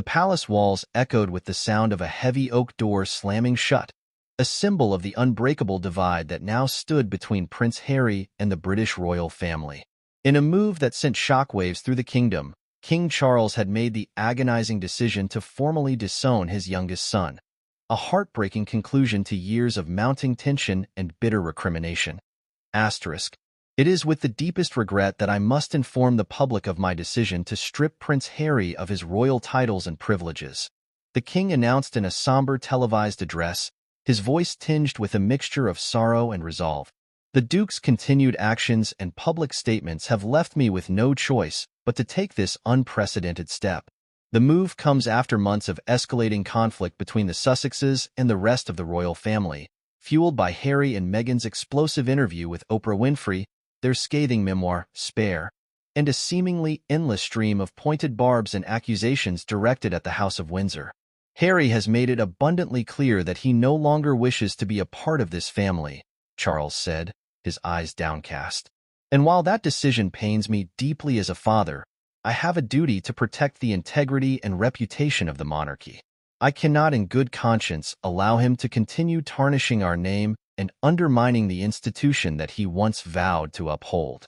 The palace walls echoed with the sound of a heavy oak door slamming shut, a symbol of the unbreakable divide that now stood between Prince Harry and the British royal family. In a move that sent shockwaves through the kingdom, King Charles had made the agonizing decision to formally disown his youngest son, a heartbreaking conclusion to years of mounting tension and bitter recrimination. Asterisk. It is with the deepest regret that I must inform the public of my decision to strip Prince Harry of his royal titles and privileges, the king announced in a somber televised address, his voice tinged with a mixture of sorrow and resolve. The Duke's continued actions and public statements have left me with no choice but to take this unprecedented step. The move comes after months of escalating conflict between the Sussexes and the rest of the royal family, fueled by Harry and Meghan's explosive interview with Oprah Winfrey, their scathing memoir, Spare, and a seemingly endless stream of pointed barbs and accusations directed at the House of Windsor. Harry has made it abundantly clear that he no longer wishes to be a part of this family, Charles said, his eyes downcast. And while that decision pains me deeply as a father, I have a duty to protect the integrity and reputation of the monarchy. I cannot in good conscience allow him to continue tarnishing our name and undermining the institution that he once vowed to uphold.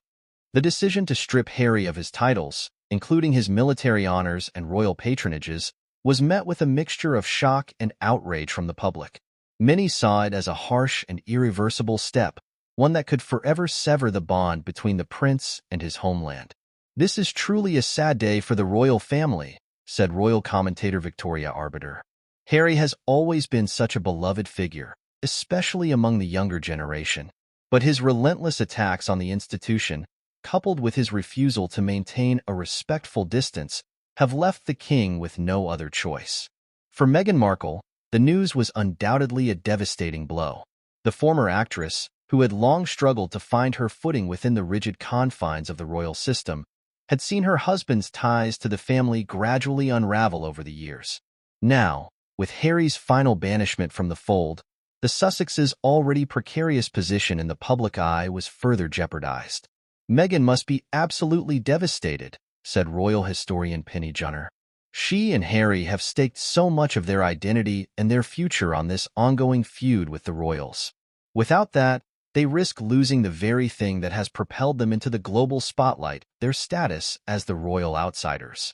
The decision to strip Harry of his titles, including his military honors and royal patronages, was met with a mixture of shock and outrage from the public. Many saw it as a harsh and irreversible step, one that could forever sever the bond between the prince and his homeland. "This is truly a sad day for the royal family," said royal commentator Victoria Arbiter. "Harry has always been such a beloved figure, especially among the younger generation. But his relentless attacks on the institution, coupled with his refusal to maintain a respectful distance, have left the king with no other choice." For Meghan Markle, the news was undoubtedly a devastating blow. The former actress, who had long struggled to find her footing within the rigid confines of the royal system, had seen her husband's ties to the family gradually unravel over the years. Now, with Harry's final banishment from the fold, the Sussexes' already precarious position in the public eye was further jeopardized. "Meghan must be absolutely devastated," said royal historian Penny Junor. "She and Harry have staked so much of their identity and their future on this ongoing feud with the royals. Without that, they risk losing the very thing that has propelled them into the global spotlight, their status as the royal outsiders."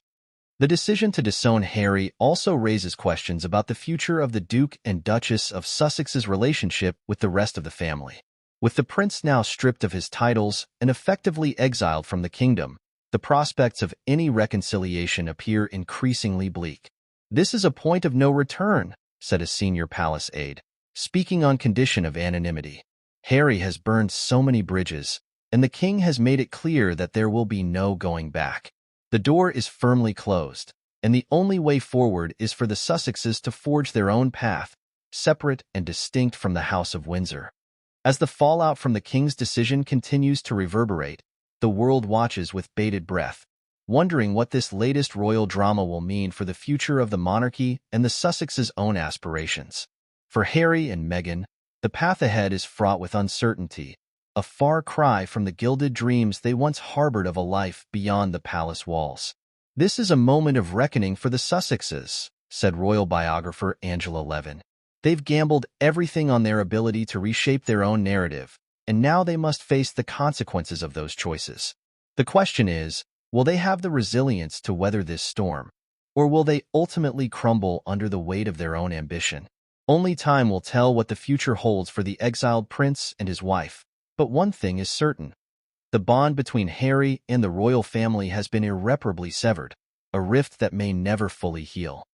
The decision to disown Harry also raises questions about the future of the Duke and Duchess of Sussex's relationship with the rest of the family. With the prince now stripped of his titles and effectively exiled from the kingdom, the prospects of any reconciliation appear increasingly bleak. "This is a point of no return," said a senior palace aide, speaking on condition of anonymity. "Harry has burned so many bridges, and the king has made it clear that there will be no going back. The door is firmly closed, and the only way forward is for the Sussexes to forge their own path, separate and distinct from the House of Windsor." As the fallout from the king's decision continues to reverberate, the world watches with bated breath, wondering what this latest royal drama will mean for the future of the monarchy and the Sussexes' own aspirations. For Harry and Meghan, the path ahead is fraught with uncertainty, a far cry from the gilded dreams they once harbored of a life beyond the palace walls. "This is a moment of reckoning for the Sussexes," said royal biographer Angela Levin. "They've gambled everything on their ability to reshape their own narrative, and now they must face the consequences of those choices. The question is, will they have the resilience to weather this storm, or will they ultimately crumble under the weight of their own ambition? Only time will tell what the future holds for the exiled prince and his wife. But one thing is certain. The bond between Harry and the royal family has been irreparably severed, a rift that may never fully heal.